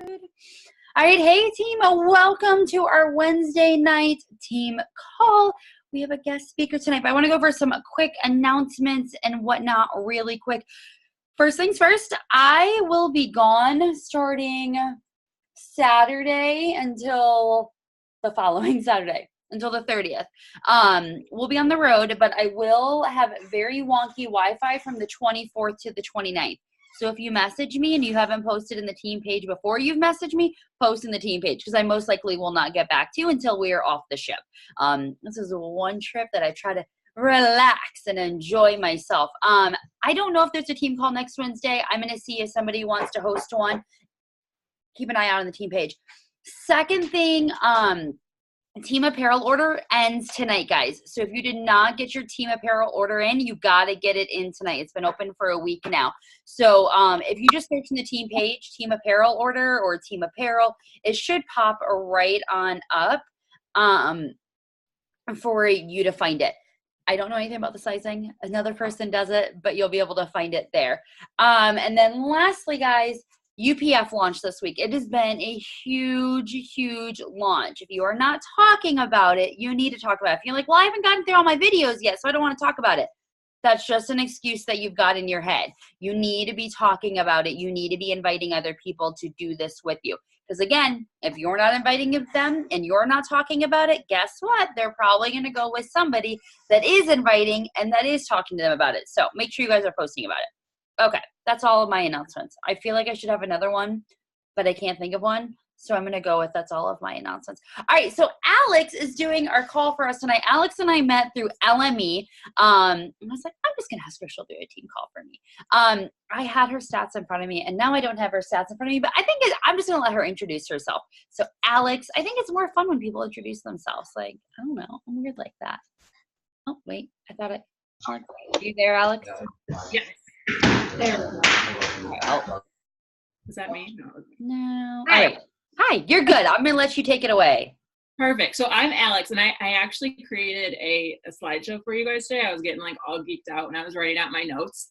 All right, hey team, welcome to our Wednesday night team call. We have a guest speaker tonight, but I want to go over some quick announcements and whatnot really quick. First things first, I will be gone starting Saturday until the following Saturday, until the 30th. We'll be on the road, but I will have very wonky Wi-Fi from the 24th to the 29th. So if you message me and you haven't posted in the team page before you've messaged me, post in the team page because I most likely will not get back to you until we are off the ship. This is one trip that I try to relax and enjoy myself. I don't know if there's a team call next Wednesday. I'm going to see if somebody wants to host one. Keep an eye out on the team page. Second thing, team apparel order ends tonight, guys. So if you did not get your team apparel order in, you got to get it in tonight. It's been open for a week now. So if you just search in the team page, team apparel order or team apparel, it should pop right on up for you to find it. I don't know anything about the sizing. Another person does it, but you'll be able to find it there. And then lastly, guys, UPF launch this week. It has been a huge, huge launch. If you are not talking about it, you need to talk about it. If you're like, well, I haven't gotten through all my videos yet, so I don't want to talk about it. That's just an excuse that you've got in your head. You need to be talking about it. You need to be inviting other people to do this with you. Because again, if you're not inviting them and you're not talking about it, guess what? They're probably going to go with somebody that is inviting and that is talking to them about it. So make sure you guys are posting about it. Okay, that's all of my announcements. I feel like I should have another one, but I can't think of one. So I'm going to go with that's all of my announcements. All right, so Alex is doing our call for us tonight. Alex and I met through LME. And I was like, I'm just going to ask her if she'll do a team call for me. I had her stats in front of me, and now I don't have her stats in front of me, but I think I'm just going to let her introduce herself. So Alex, I think it's more fun when people introduce themselves. Like, I don't know. I'm weird like that. Oh, wait. I thought it. Are you there, Alex? Yes. There. Oh. Is that me? No. All right. Hi, you're good. I'm going to let you take it away. Perfect. So I'm Alex, and I actually created a slideshow for you guys today. I was getting like all geeked out when I was writing out my notes.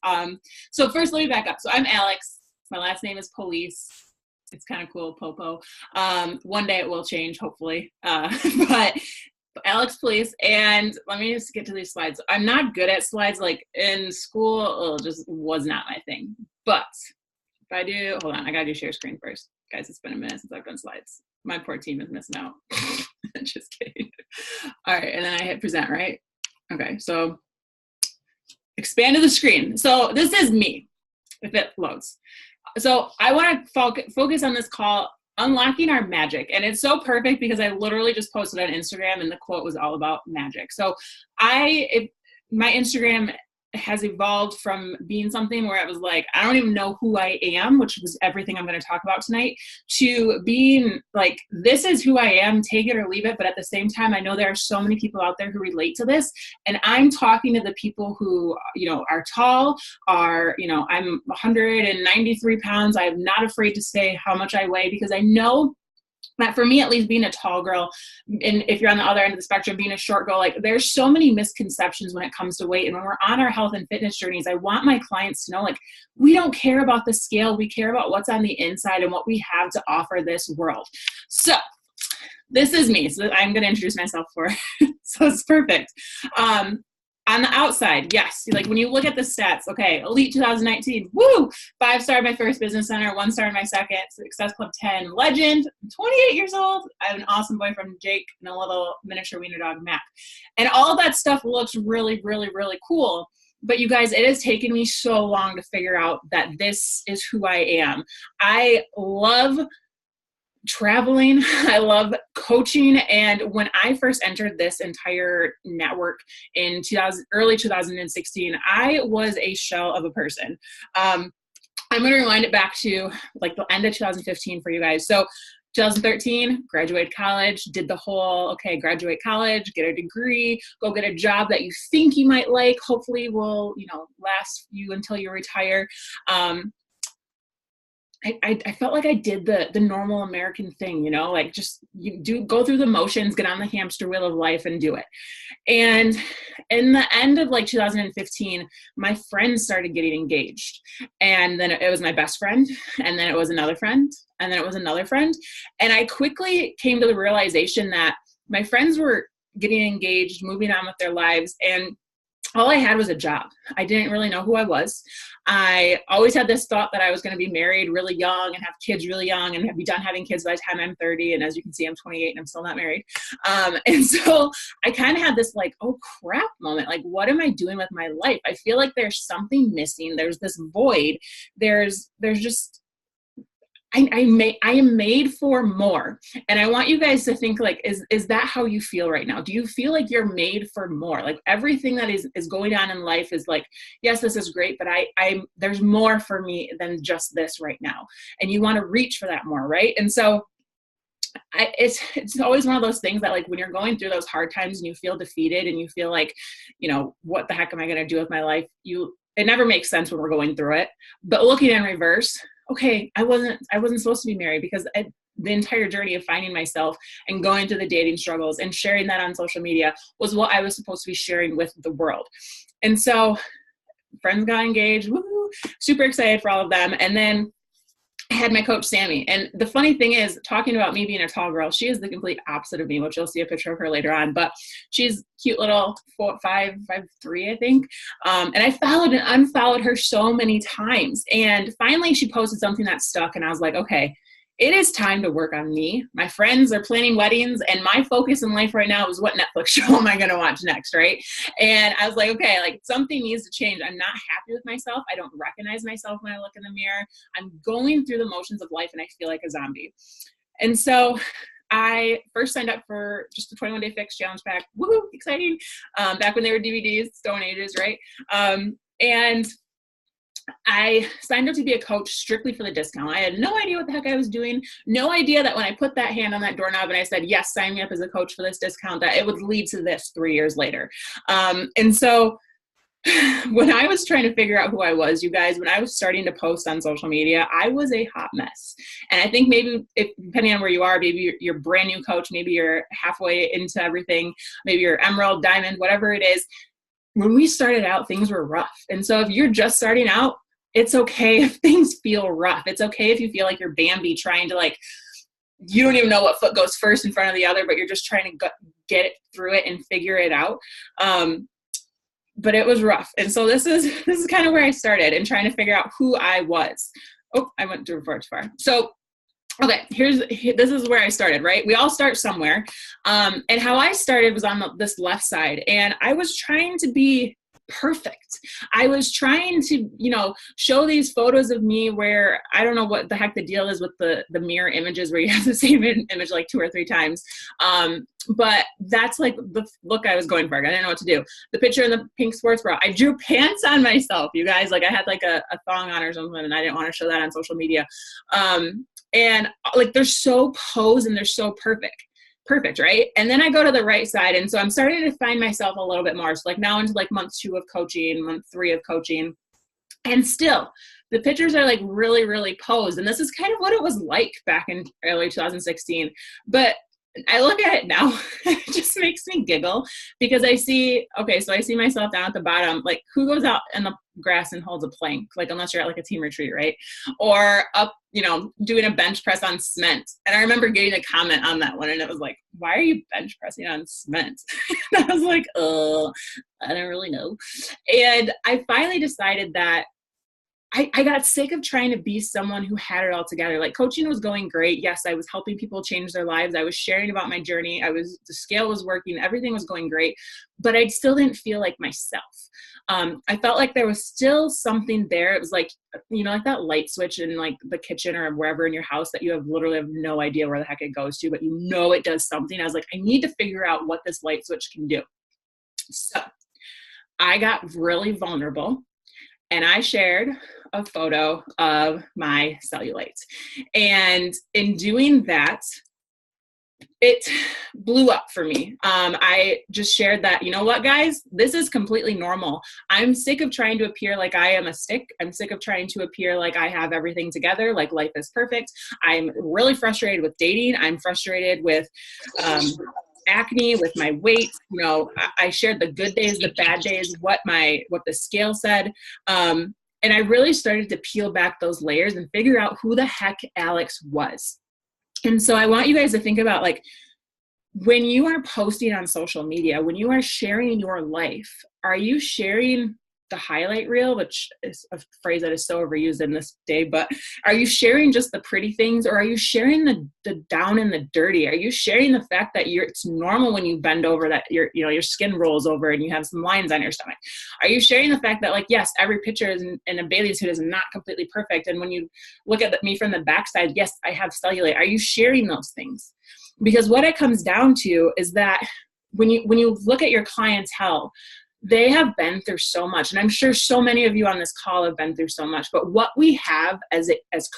So first, let me back up. So I'm Alex. My last name is Polise. It's kind of cool, Popo. One day it will change, hopefully. But Alex Polise, and let me just get to these slides. I'm not good at slides. Like in school, it just was not my thing. But if I do, hold on, I gotta do share screen first. Guys, it's been a minute since I've done slides. My poor team is missing out. Just kidding. All right, and then I hit present, right? Okay, so expand to the screen. So this is me, if it loads. So I want to focus on this call, unlocking our magic. And it's so perfect because I literally just posted on Instagram and the quote was all about magic. So my Instagram has evolved from being something where I was like, I don't even know who I am, which was everything I'm going to talk about tonight, to being like, this is who I am, take it or leave it. But at the same time, I know there are so many people out there who relate to this. And I'm talking to the people who, are tall, I'm 193 pounds. I'm not afraid to say how much I weigh because I know that for me, at least, being a tall girl, and if you're on the other end of the spectrum, being a short girl, like there's so many misconceptions when it comes to weight. And when we're on our health and fitness journeys, I want my clients to know, like, we don't care about the scale. We care about what's on the inside and what we have to offer this world. So this is me. So I'm going to introduce myself for, so it's perfect. On the outside, yes, like when you look at the stats, okay, Elite 2019, woo, 5-star in my first business center, 1-star in my second, Success Club 10, legend, I'm 28 years old, I have an awesome boyfriend, Jake, and a little miniature wiener dog, Mac. And all of that stuff looks really, really, really cool. But you guys, it has taken me so long to figure out that this is who I am. I love traveling. I love coaching. And when I first entered this entire network in early 2016, I was a shell of a person. I'm going to rewind it back to like the end of 2015 for you guys. So 2013, graduated college, did the whole, okay, graduate college, get a degree, go get a job that you think you might like, hopefully will, last you until you retire. I felt like I did the normal American thing, like just you go through the motions, get on the hamster wheel of life and do it. And in the end of like 2015, my friends started getting engaged. And then it was my best friend. And then it was another friend. And then it was another friend. And I quickly came to the realization that my friends were getting engaged, moving on with their lives. And all I had was a job. I didn't really know who I was. I always had this thought that I was going to be married really young and have kids really young and be done having kids by the time I'm 30. And as you can see, I'm 28 and I'm still not married. And so I kind of had this like, oh crap moment. Like, what am I doing with my life? I feel like there's something missing. There's this void. There's just, I am made for more. And I want you guys to think like, is that how you feel right now? Do you feel like you're made for more? Like everything that is going on in life is like, yes, this is great, but there's more for me than just this right now. And you want to reach for that more, right? And so it's always one of those things that like when you're going through those hard times and you feel defeated and you feel like, what the heck am I going to do with my life? It never makes sense when we're going through it. But looking in reverse, okay, I wasn't supposed to be married because the entire journey of finding myself and going through the dating struggles and sharing that on social media was what I was supposed to be sharing with the world. And so friends got engaged, woo-hoo, super excited for all of them. And then I had my coach, Sammy. And the funny thing is, talking about me being a tall girl, she is the complete opposite of me, which you'll see a picture of her later on. But she's cute little 5'3", I think. And I followed and unfollowed her so many times. And finally, she posted something that stuck. And I was like, okay, it is time to work on me. My friends are planning weddings, and my focus in life right now is what Netflix show am I going to watch next, right? And I was like, okay, like something needs to change. I'm not happy with myself. I don't recognize myself when I look in the mirror. I'm going through the motions of life, and I feel like a zombie. And so I first signed up for just the 21-day fix challenge pack. Woohoo, exciting. Back when they were DVDs, Stone Ages, right? And I signed up to be a coach strictly for the discount. I had no idea what the heck I was doing. No idea that when I put that hand on that doorknob and I said, yes, sign me up as a coach for this discount, that it would lead to this 3 years later. And so when I was trying to figure out who I was, you guys, when I was starting to post on social media, I was a hot mess. And I think maybe depending on where you are, maybe you're brand new coach, maybe you're halfway into everything, maybe you're emerald, diamond, whatever it is. When we started out, things were rough. And so if you're just starting out, it's okay if things feel rough. It's okay if you feel like you're Bambi trying to you don't even know what foot goes first in front of the other, but you're just trying to get it through it and figure it out. But it was rough. And so this is kind of where I started and trying to figure out who I was. Oh, I went too far. So okay, this is where I started, right? We all start somewhere. And how I started was on this left side. And I was trying to be perfect. I was trying to, show these photos of me where I don't know what the heck the deal is with the mirror images where you have the same image like 2 or 3 times. But that's like the look I was going for. I didn't know what to do. The picture in the pink sports bra. I drew pants on myself, you guys. Like I had like a thong on or something, and I didn't want to show that on social media. And like they're so posed and they're so perfect, right? And then I go to the right side, and so I'm starting to find myself a little bit more. So like now into like month 2 of coaching, month 3 of coaching, and still the pictures are like really, really posed. And this is kind of what it was like back in early 2016. But I look at it now, it just makes me giggle because I see myself down at the bottom. Like who goes out in the grass and holds a plank? Like unless you're at like a team retreat, right? Or up, doing a bench press on cement. And I remember getting a comment on that one, and it was like, why are you bench pressing on cement? And I was like, I don't really know. And I finally decided that I got sick of trying to be someone who had it all together. Like coaching was going great. Yes, I was helping people change their lives. I was sharing about my journey. The scale was working. Everything was going great, but I still didn't feel like myself. I felt like there was still something there. It was like, like that light switch in like the kitchen or wherever in your house that you literally have no idea where the heck it goes to, but it does something. I was like, I need to figure out what this light switch can do. So I got really vulnerable. And I shared a photo of my cellulite. And in doing that, it blew up for me. I just shared that, you know what, guys, this is completely normal. I'm sick of trying to appear like I am a stick. I'm sick of trying to appear like I have everything together, like life is perfect. I'm really frustrated with dating. I'm frustrated with acne, with my weight. You know, I shared the good days, the bad days, what the scale said. And I really started to peel back those layers and figure out who the heck Alex was. And so I want you guys to think about, like, when you are posting on social media, when you are sharing your life, are you sharing the highlight reel, which is a phrase that is so overused in this day, but are you sharing just the pretty things, or are you sharing the down and the dirty? Are you sharing the fact that it's normal when you bend over that your skin rolls over and you have some lines on your stomach? Are you sharing the fact that, like, yes, every picture is in a bathing suit is not completely perfect, and when you look at me from the backside, yes, I have cellulite? Are you sharing those things? Because what it comes down to is that when you look at your clientele, they have been through so much. And I'm sure so many of you on this call have been through so much. But what we have as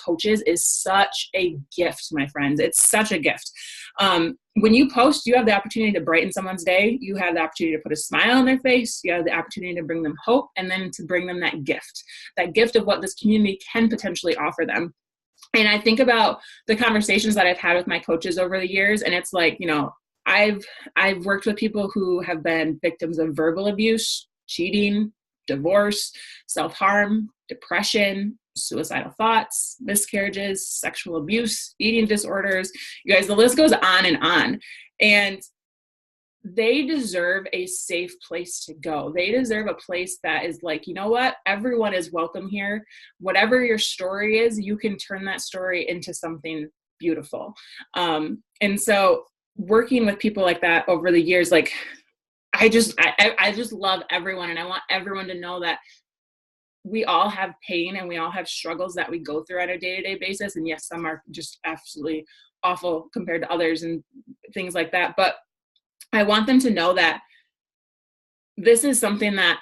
coaches is such a gift, my friends. It's such a gift. When you post, you have the opportunity to brighten someone's day. You have the opportunity to put a smile on their face. You have the opportunity to bring them hope, and then to bring them that gift of what this community can potentially offer them. And I think about the conversations that I've had with my coaches over the years, and it's like, you know, I've worked with people who have been victims of verbal abuse, cheating, divorce, self-harm, depression, suicidal thoughts, miscarriages, sexual abuse, eating disorders. You guys, the list goes on and on. And they deserve a safe place to go. They deserve a place that is like, you know what? Everyone is welcome here. Whatever your story is, you can turn that story into something beautiful. And so working with people like that over the years, like, I just love everyone. And I want everyone to know that we all have pain and we all have struggles that we go through on a day-to-day basis. And yes, some are just absolutely awful compared to others and things like that. But I want them to know that this is something that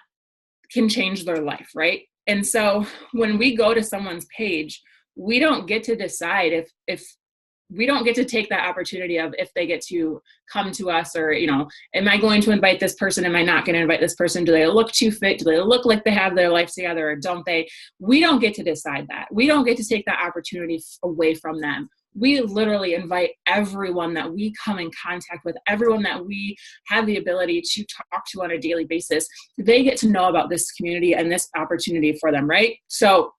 can change their life, right? And so when we go to someone's page, we don't get to decide if we don't get to take that opportunity of if they get to come to us, or, you know, am I going to invite this person? Am I not going to invite this person? Do they look too fit? Do they look like they have their life together, or don't they? We don't get to decide that. We don't get to take that opportunity away from them. We literally invite everyone that we come in contact with, everyone that we have the ability to talk to on a daily basis. They get to know about this community and this opportunity for them, right? So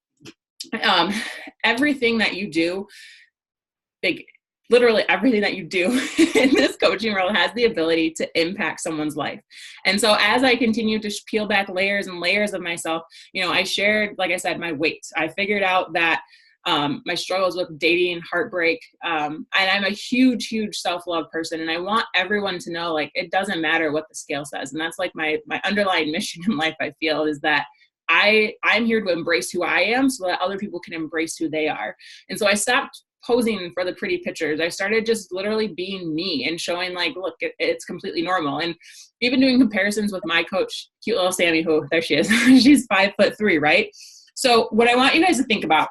everything that you do, like literally everything that you do in this coaching world has the ability to impact someone's life. And so as I continue to peel back layers and layers of myself, you know, I shared, like I said, my weight. I figured out that my struggles with dating, heartbreak, and I'm a huge self-love person. And I want everyone to know, like, it doesn't matter what the scale says. And that's like my underlying mission in life, I feel, is that I'm here to embrace who I am so that other people can embrace who they are. And so I stopped posing for the pretty pictures. I started just literally being me and showing, like, look, it's completely normal. And even doing comparisons with my coach, cute little Sammy, who, there she is, she's 5'3", right? So what I want you guys to think about,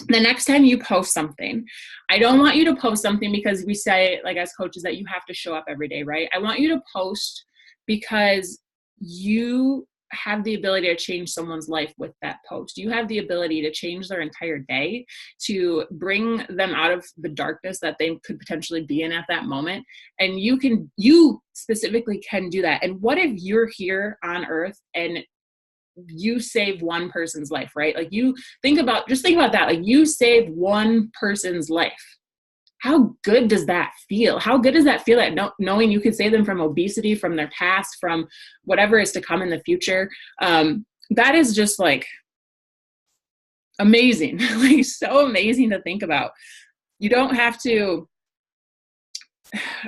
the next time you post something, I don't want you to post something because we say, like, as coaches, that you have to show up every day, right? I want you to post because you have the ability to change someone's life with that post. You have the ability to change their entire day, to bring them out of the darkness that they could potentially be in at that moment. And you specifically can do that. And what if you're here on earth and you save one person's life, right? Like, think about that. Like, you saved one person's life. How good does that feel? How good does that feel, that knowing you can save them from obesity, from their past, from whatever is to come in the future? That is just, like, amazing, like, so amazing to think about. You don't have to,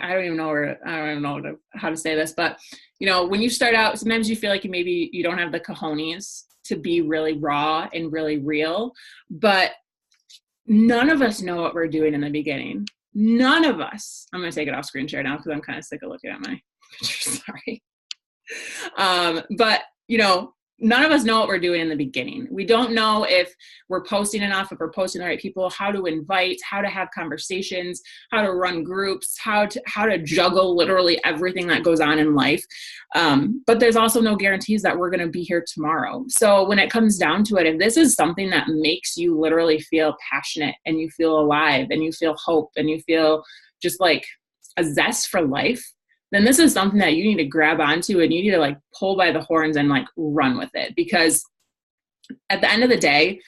I don't even know how to say this, but, you know, when you start out, sometimes you feel like maybe you don't have the cojones to be really raw and really real, but none of us know what we're doing in the beginning. None of us. I'm going to take it off screen share now because I'm kind of sick of looking at my picture. Sorry. But, you know, none of us know what we're doing in the beginning. We don't know if we're posting enough, if we're posting the right people, how to invite, how to have conversations, how to run groups, how to juggle literally everything that goes on in life. But there's also no guarantees that we're going to be here tomorrow. So when it comes down to it, if this is something that makes you literally feel passionate and you feel alive and you feel hope and you feel just like a zest for life, then this is something that you need to grab onto and you need to like pull by the horns and like run with it. Because at the end of the day,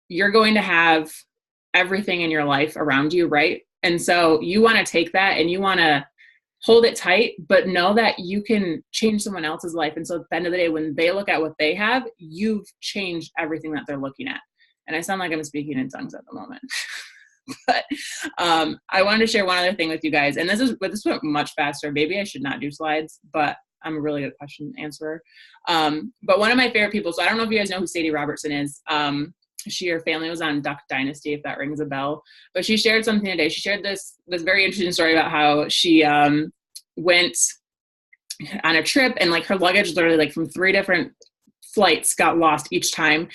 you're going to have everything in your life around you, right? And so you want to take that and you want to hold it tight, but know that you can change someone else's life. And so at the end of the day, when they look at what they have, you've changed everything that they're looking at. And I sound like I'm speaking in tongues at the moment. But I wanted to share one other thing with you guys. And this went much faster. Maybe I should not do slides, but I'm a really good question answerer. But one of my favorite people, so I don't know if you guys know who Sadie Robertson is. Her family was on Duck Dynasty, if that rings a bell. But she shared something today. She shared this very interesting story about how she went on a trip and like her luggage literally like from 3 different flights got lost each time.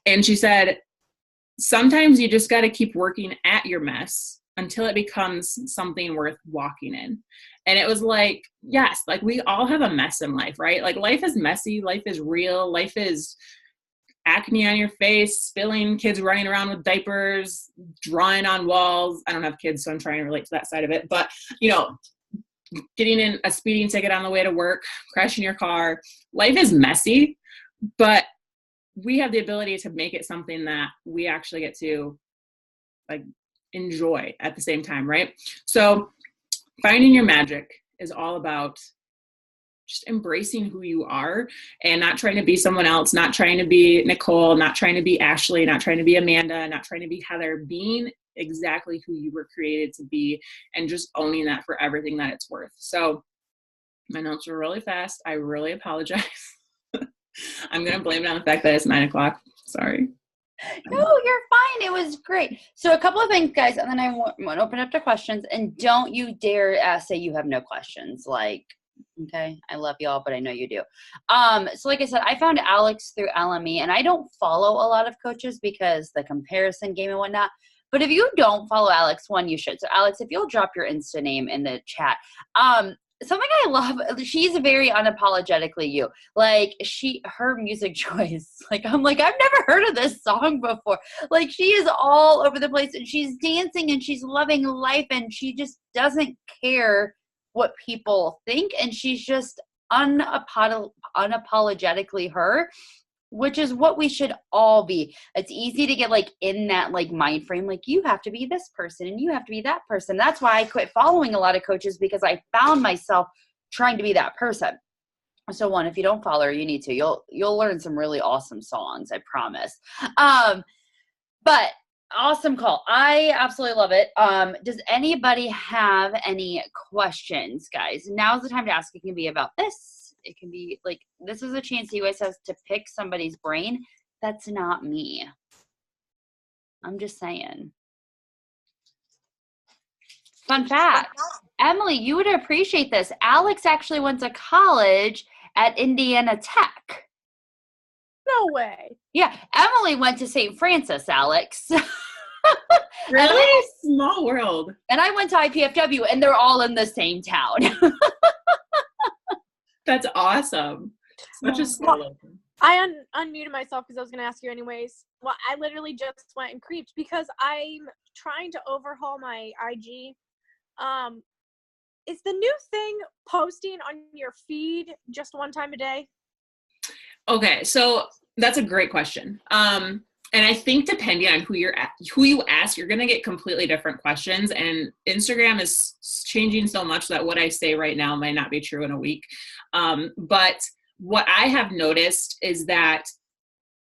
And she said, sometimes you just got to keep working at your mess until it becomes something worth walking in. And it was like, yes, like we all have a mess in life, right? Like life is messy. Life is real. Life is acne on your face, spilling, kids running around with diapers, drawing on walls. I don't have kids, so I'm trying to relate to that side of it. But, you know, getting in a speeding ticket on the way to work, crashing your car. Life is messy, but we have the ability to make it something that we actually get to like enjoy at the same time, right? So finding your magic is all about just embracing who you are and not trying to be someone else, not trying to be Nicole, not trying to be Ashley, not trying to be Amanda, not trying to be Heather, being exactly who you were created to be and just owning that for everything that it's worth. So my notes were really fast. I really apologize. I'm going to blame it on the fact that it's 9 o'clock. Sorry. No, you're fine. It was great. So a couple of things, guys, and then I want to open up to questions. And don't you dare say you have no questions. Like, okay, I love y'all, but I know you do. So like I said, I found Alex through LME, and I don't follow a lot of coaches because the comparison game and whatnot. But if you don't follow Alex, one, you should. So Alex, if you'll drop your Insta name in the chat. Something I love, she's very unapologetically you. Like her music choice, like I'm like, I've never heard of this song before. Like she is all over the place and she's dancing and she's loving life and she just doesn't care what people think. And she's just unapologetically her, which is what we should all be. It's easy to get like in that like mind frame, like you have to be this person and you have to be that person. That's why I quit following a lot of coaches, because I found myself trying to be that person. So one, if you don't follow her, you need to. You'll learn some really awesome songs, I promise. But awesome call. I absolutely love it. Does anybody have any questions, guys? Now's the time to ask. It can be about this. It can be like, this is a chance you guys have to pick somebody's brain. That's not me. I'm just saying. Fun fact. Emily, you would appreciate this. Alex actually went to college at Indiana Tech. No way. Yeah. Emily went to St. Francis, Alex. Really? Small world. And I went to IPFW, and they're all in the same town. That's awesome. Such a small. I unmuted myself because I was going to ask you anyways. Well, I literally just went and creeped because I'm trying to overhaul my IG. Is the new thing posting on your feed just one time a day? Okay, so that's a great question. And I think depending on who you ask, you're going to get completely different questions. And Instagram is changing so much that what I say right now might not be true in a week. But what I have noticed is that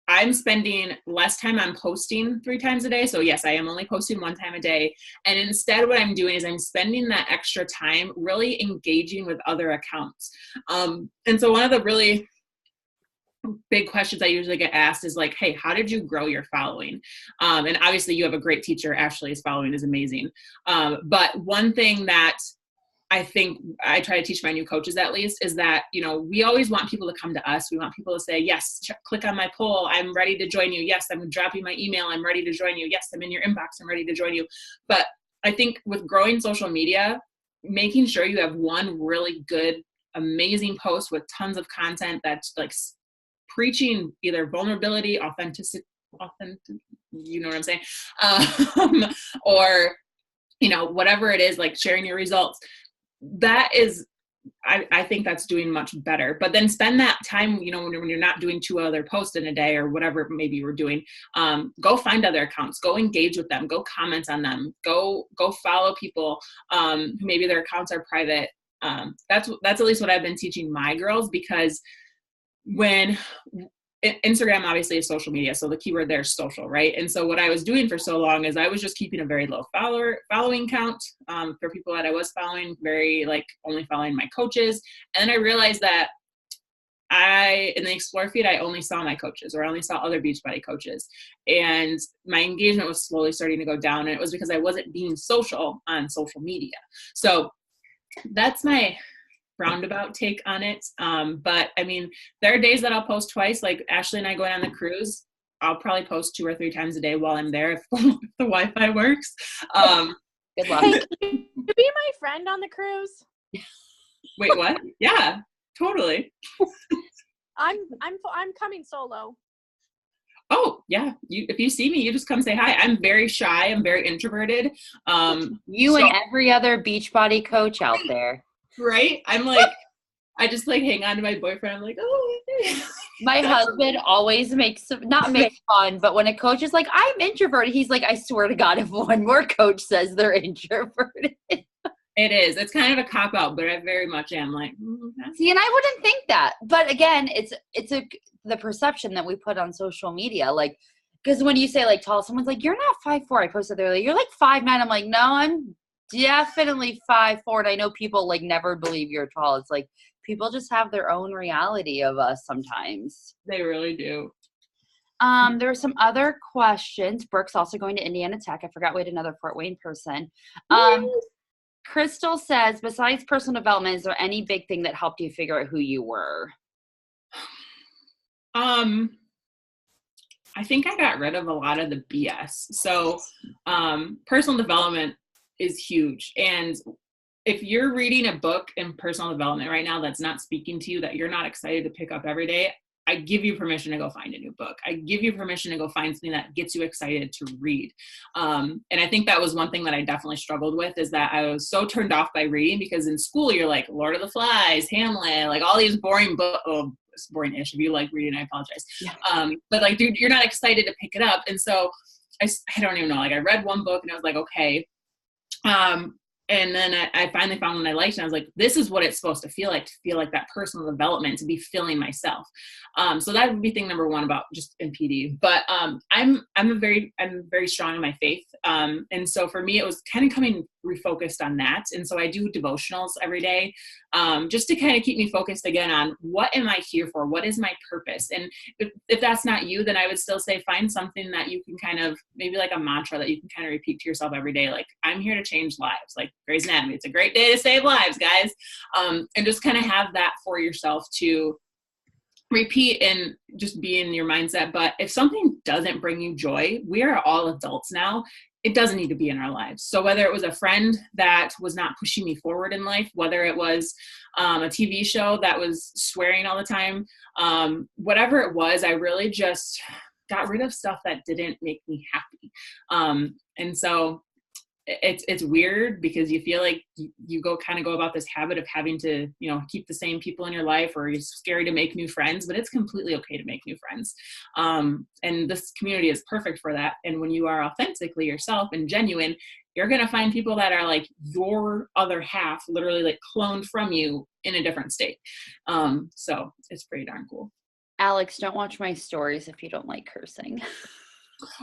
I'm spending less time on posting 3 times a day. So yes, I am only posting 1 time a day. And instead what I'm doing is I'm spending that extra time really engaging with other accounts. And so one of the really big questions I usually get asked is like, hey, how did you grow your following? And obviously you have a great teacher. Ashley's following is amazing. But one thing that I think I try to teach my new coaches at least is that, you know, we always want people to come to us. We want people to say, yes, click on my poll. I'm ready to join you. Yes, I'm going to drop you my email. I'm ready to join you. Yes, I'm in your inbox. I'm ready to join you. But I think with growing social media, making sure you have one really good, amazing post with tons of content that's like preaching either vulnerability, authenticity, you know what I'm saying? Or, you know, whatever it is, like sharing your results. That is, I think that's doing much better. But then spend that time, you know, when you're not doing 2 other posts in a day or whatever maybe you were doing, go find other accounts, go engage with them, go comment on them, go follow people who maybe their accounts are private. That's at least what I've been teaching my girls, because when Instagram obviously is social media, so the keyword there is social, right? And so what I was doing for so long is I was just keeping a very low following count for people that I was following, very like only following my coaches. And then I realized that in the Explore feed, I only saw my coaches, or I only saw other Beachbody coaches. And my engagement was slowly starting to go down. And it was because I wasn't being social on social media. So that's my roundabout take on it. But I mean, there are days that I'll post twice, like Ashley and I going on the cruise. I'll probably post 2 or 3 times a day while I'm there if the Wi-Fi works. Good luck. Hey, can you be my friend on the cruise? Wait, what? Yeah, totally. I'm coming solo. Oh yeah, if you see me, you just come say hi. I'm very shy. I'm very introverted. And every other Beachbody coach out there. Right? I'm like, I just like hang on to my boyfriend. I'm like, oh. My husband always not makes fun, but when a coach is like, I'm introverted, he's like, I swear to God, if one more coach says they're introverted. It is. It's kind of a cop out, but I very much am like. See, and I wouldn't think that, but again, it's the perception that we put on social media, like, because when you say like tall, someone's like, you're not 5'4". I posted there, like, you're like 5'9". I'm like, no, I'm definitely 5'4", and I know people like never believe you're tall. It's like people just have their own reality of us sometimes. They really do. There were some other questions. Brooke's also going to Indiana Tech. I forgot we had another Fort Wayne person. Crystal says, besides personal development, is there any big thing that helped you figure out who you were? I think I got rid of a lot of the BS. So personal development is huge. And if you're reading a book in personal development right now that's not speaking to you, that you're not excited to pick up every day, I give you permission to go find a new book. I give you permission to go find something that gets you excited to read. And I think that was one thing that I definitely struggled with, is that I was so turned off by reading, because in school you're like Lord of the Flies, Hamlet, like all these boring books. Oh, it's boring-ish. If you like reading, I apologize. Yeah. But like, dude, you're not excited to pick it up. And so I don't even know, like I read one book and I was like, okay. And then I finally found one I liked, and I was like, this is what it's supposed to feel like that personal development, to be feeling myself. So that would be thing number one about just MPD. But I'm very strong in my faith. And so for me, it was kind of coming refocused on that. And so I do devotionals every day, just to kind of keep me focused again on what am I here for? What is my purpose? And if that's not you, then I would still say find something that you can kind of, maybe like a mantra that you can kind of repeat to yourself every day. Like, I'm here to change lives. Like Grey's Anatomy, it's a great day to save lives, guys. And just kind of have that for yourself to repeat and just be in your mindset. But if something doesn't bring you joy, we are all adults now. It doesn't need to be in our lives. So whether it was a friend that was not pushing me forward in life, whether it was a TV show that was swearing all the time, whatever it was, I really just got rid of stuff that didn't make me happy. And so it's weird, because you feel like you go about this habit of having to, keep the same people in your life, or you're scary to make new friends, but it's completely okay to make new friends. And this community is perfect for that. And when you are authentically yourself and genuine, you're going to find people that are like your other half, literally like cloned from you in a different state. So it's pretty darn cool. Alex, don't watch my stories if you don't like cursing.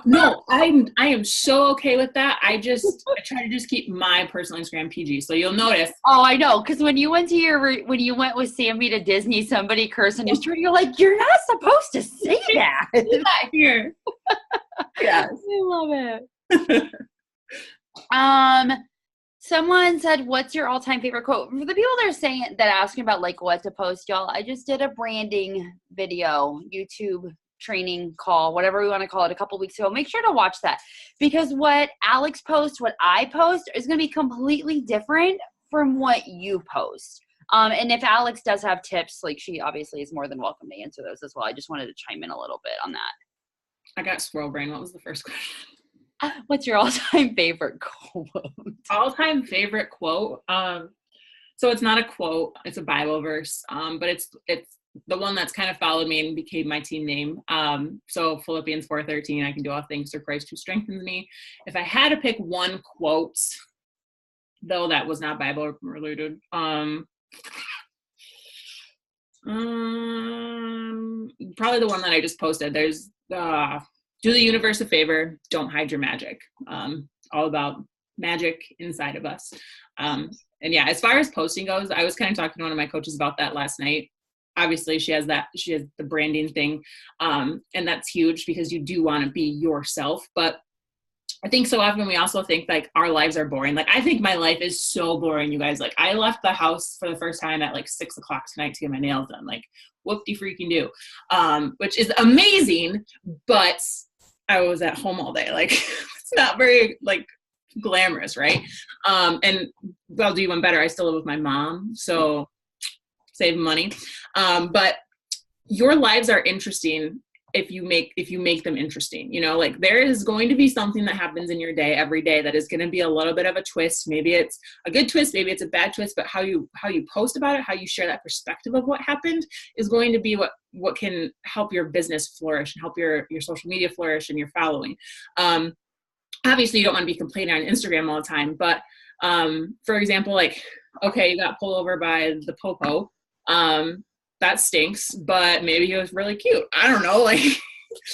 No, I am so okay with that. I try to just keep my personal Instagram PG. So you'll notice. Oh, I know. Because when you went with Sammy to Disney, somebody cursed on your story. You're like, you're not supposed to say that. It's not here. Yes. I love it. Someone said, what's your all-time favorite quote? For the people that are saying that asking about like what to post, y'all, I just did a branding video, YouTube training call, whatever we want to call it, a couple weeks ago. Make sure to watch that, because what Alex posts, what I post is going to be completely different from what you post. And if Alex does have tips, like she obviously is more than welcome to answer those as well. I just wanted to chime in a little bit on that. I got squirrel brain. What was the first question? What's your all-time favorite quote? All-time favorite quote. So it's not a quote, it's a Bible verse. But it's the one that's kind of followed me and became my team name. So Philippians 4:13, I can do all things through Christ who strengthens me. If I had to pick one quote, though that was not Bible related, probably the one that I just posted. There's do the universe a favor, don't hide your magic. All about magic inside of us. And yeah, as far as posting goes, I was kind of talking to one of my coaches about that last night. Obviously she has the branding thing. And that's huge because you do want to be yourself. But I think so often we also think like our lives are boring. Like I think my life is so boring, you guys. Like I left the house for the first time at like 6 o'clock tonight to get my nails done. Like whoop-de freaking do. Which is amazing, but I was at home all day. Like it's not very like glamorous, right? And I'll do one better. I still live with my mom, so save money. But your lives are interesting if you make them interesting. You know, like there is going to be something that happens in your day every day that is going to be a little bit of a twist. Maybe it's a good twist, maybe it's a bad twist, but how you post about it, how you share that perspective of what happened is going to be what can help your business flourish and help your social media flourish and your following. Obviously you don't want to be complaining on Instagram all the time, but for example, like, okay, you got pulled over by the popo. That stinks, but maybe he was really cute. I don't know. Like,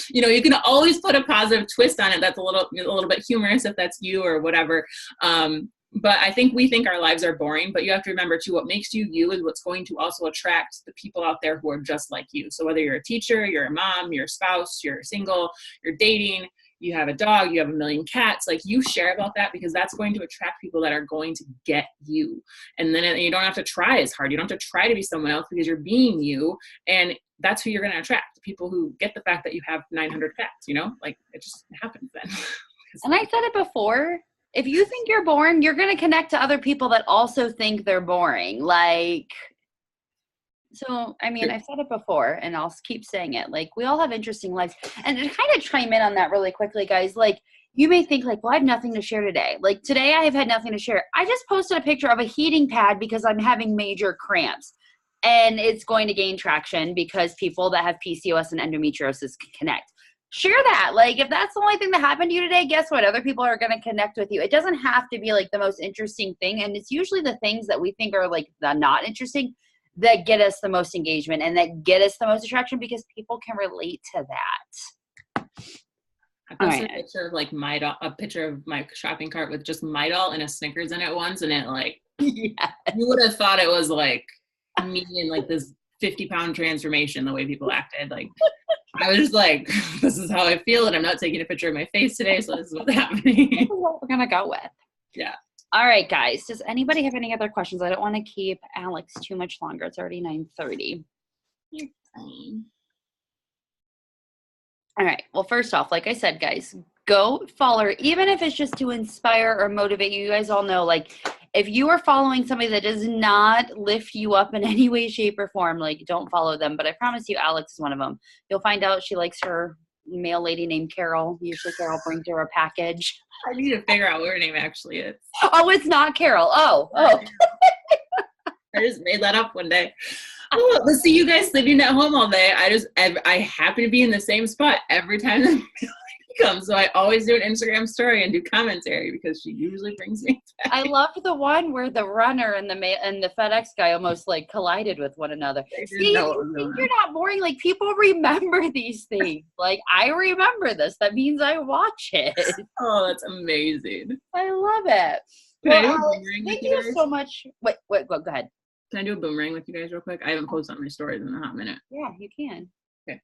you know, you can always put a positive twist on it. That's a little bit humorous if that's you or whatever. But I think we think our lives are boring, but you have to remember too, what makes you you is what's going to also attract the people out there who are just like you. So whether you're a teacher, you're a mom, you're a spouse, you're single, you're dating, you have a dog, you have a million cats, like you share about that because that's going to attract people that are going to get you. And then you don't have to try as hard. You don't have to try to be someone else because you're being you. And that's who you're going to attract, the people who get the fact that you have 900 cats, you know, like it just happens then. And I said it before, if you think you're boring, you're going to connect to other people that also think they're boring. Like, so, I mean, I've said it before and I'll keep saying it. Like, we all have interesting lives. And to kind of chime in on that really quickly, guys, like, you may think like, well, I have nothing to share today. Like today I have had nothing to share. I just posted a picture of a heating pad because I'm having major cramps. And it's going to gain traction because people that have PCOS and endometriosis can connect. Share that. Like, if that's the only thing that happened to you today, guess what? Other people are going to connect with you. It doesn't have to be like the most interesting thing. And it's usually the things that we think are like the not interesting that get us the most engagement and that get us the most attraction because people can relate to that. I posted a picture of like a picture of my shopping cart with just Midol and a Snickers in it once, and it like, yes. You would have thought it was like me in like this 50-pound transformation, the way people acted. Like, I was just like, this is how I feel, and I'm not taking a picture of my face today, so this is what's happening. This is what we're gonna go with. Yeah. All right, guys. Does anybody have any other questions? I don't want to keep Alex too much longer. It's already 9:30. You're fine. All right. Well, first off, like I said, guys, go follow her, even if it's just to inspire or motivate you. You guys all know, like, if you are following somebody that does not lift you up in any way, shape, or form, like, don't follow them. But I promise you, Alex is one of them. You'll find out she likes her mail lady named Carol. Usually Carol brings her a package. I need to figure out what her name actually is. Oh, it's not Carol. Oh. I just made that up one day. Oh, let's see you guys sleeping at home all day. I happen to be in the same spot every time that comes. So I always do an Instagram story and do commentary because she usually brings me back. I loved the one where the runner and the FedEx guy almost like collided with one another. See, you're not boring. Like, people remember these things. Like, I remember this. That means I watch it. Oh, that's amazing. I love it. Well, Alex, thank you so much. Wait, go ahead. Can I do a boomerang with you guys real quick? I haven't posted on my stories in a hot minute. Yeah, you can. Okay.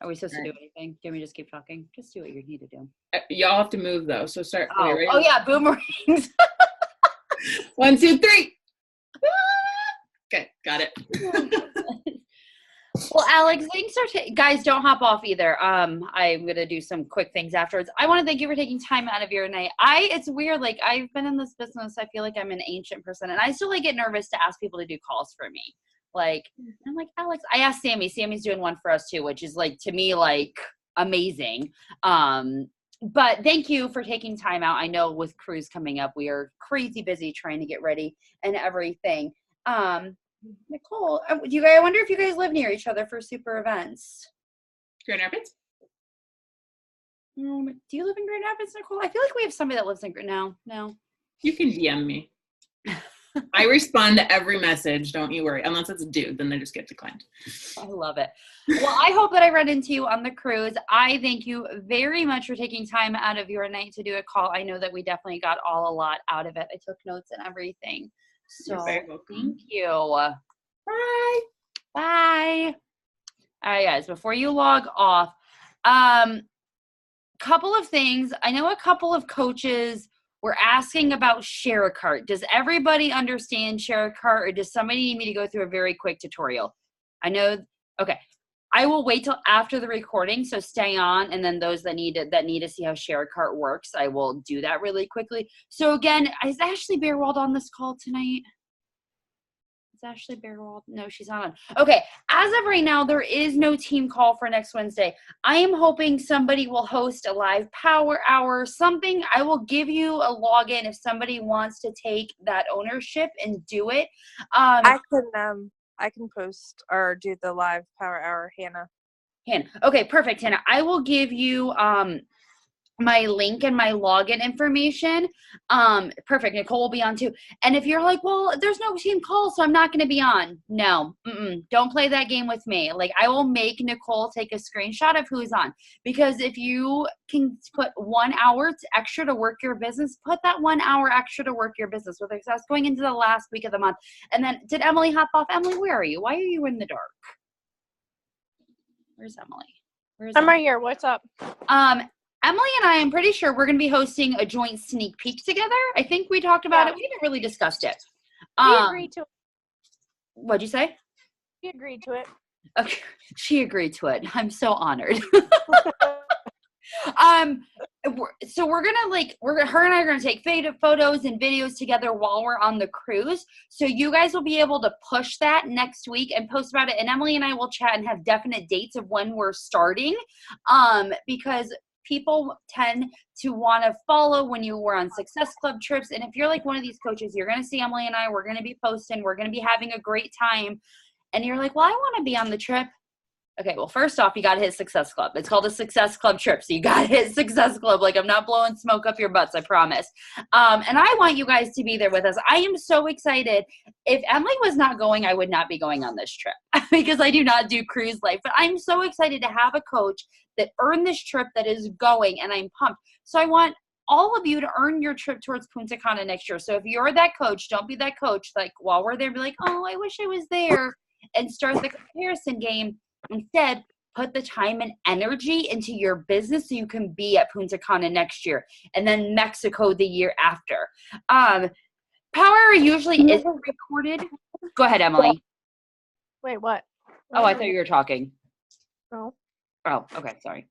Are we supposed to do anything? Do you want me to just keep talking? Just do what you need to do. Y'all have to move though. So start. Oh, yeah, boomerangs. 1, 2, 3. Okay, got it. Well, Alex, thanks for guys. Don't hop off either. I'm gonna do some quick things afterwards. I want to thank you for taking time out of your night. It's weird. Like I've been in this business. I feel like I'm an ancient person, and I still like get nervous to ask people to do calls for me. Like I'm like Alex. I asked Sammy. Sammy's doing one for us too, which is like to me like amazing. But thank you for taking time out. I know with cruise coming up, we are crazy busy trying to get ready and everything. Nicole, I wonder if you guys live near each other for super events. Grand Rapids? Do you live in Grand Rapids, Nicole? I feel like we have somebody that lives in No. You can DM me. I respond to every message, don't you worry. Unless it's a dude, then they just get declined. I love it. Well, I hope that I run into you on the cruise. I thank you very much for taking time out of your night to do a call. I know that we definitely got a lot out of it. I took notes and everything. So You're very welcome. Thank you. Bye. Bye. All right, guys, before you log off, couple of things. I know a couple of coaches were asking about share a cart. Does everybody understand share a cart, or does somebody need me to go through a very quick tutorial? I know. Okay. I will wait till after the recording, so stay on, and then those that need to see how share a cart works, I will do that really quickly. So again, is Ashley Bearwald on this call tonight? Is Ashley Bearwald? No, she's not on. Okay, as of right now, there is no team call for next Wednesday. I am hoping somebody will host a live power hour, something. I will give you a login if somebody wants to take that ownership and do it. I can post or do the live power hour, Hannah. Okay, perfect, Hannah. I will give you my link and my login information. Perfect. Nicole will be on too. And if you're like, well, there's no team call, so I'm not going to be on. No, don't play that game with me. Like I will make Nicole take a screenshot of who's on, because if you can put 1 hour extra to work your business, put that 1 hour extra to work your business with success going into the last week of the month. And then did Emily hop off? Emily, where are you? Why are you in the dark? Where's Emily? I'm right here. What's up? Emily and I am pretty sure we're going to be hosting a joint sneak peek together. I think we talked about it. We haven't really discussed it. We agreed to it. What'd you say? We agreed to it. Okay, she agreed to it. I'm so honored. So we're gonna her and I are gonna take photos and videos together while we're on the cruise. So you guys will be able to push that next week and post about it. And Emily and I will chat and have definite dates of when we're starting. Because people tend to want to follow when you were on Success Club trips. And if you're like one of these coaches, you're going to see Emily and I, we're going to be posting, we're going to be having a great time. And you're like, well, I want to be on the trip. Okay, well, first off, you got to hit Success Club. It's called a Success Club trip. So you got to hit Success Club. Like, I'm not blowing smoke up your butts, I promise. And I want you guys to be there with us. I am so excited. If Emily was not going, I would not be going on this trip because I do not do cruise life. But I'm so excited to have a coach that earned this trip that is going, and I'm pumped. So I want all of you to earn your trip towards Punta Cana next year. So if you're that coach, don't be that coach. Like, while we're there, be like, oh, I wish I was there, and start the comparison game. Instead, put the time and energy into your business so you can be at Punta Cana next year, and then Mexico the year after. Power usually is recorded. Go ahead, Emily. Wait, what? Oh, I thought you were talking. No. Oh, okay, sorry.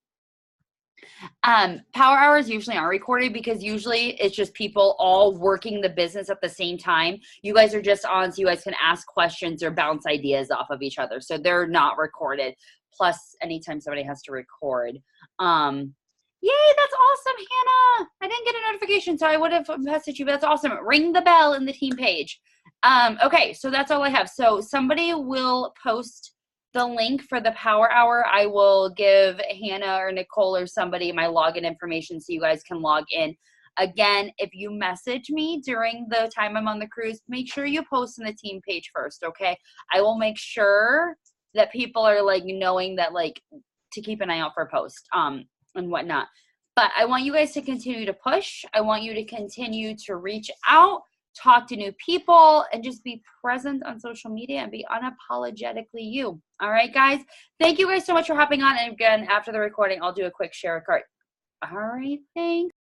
Power hours usually aren't recorded because usually it's just people all working the business at the same time. You guys are just on so you guys can ask questions or bounce ideas off of each other. So they're not recorded. Plus, anytime somebody has to record. Yay, that's awesome, Hannah. I didn't get a notification, so I would have messaged you, but that's awesome. Ring the bell in the team page. Okay, so that's all I have. So somebody will post the link for the power hour. I will give Hannah or Nicole or somebody my login information so you guys can log in. Again, if you message me during the time I'm on the cruise, make sure you post in the team page first, okay? I will make sure that people are like knowing that like to keep an eye out for a post and whatnot. But I want you guys to continue to push. I want you to continue to reach out, talk to new people, and just be present on social media and be unapologetically you. All right, guys? Thank you guys so much for hopping on. And again, after the recording, I'll do a quick share a cart. All right, thanks.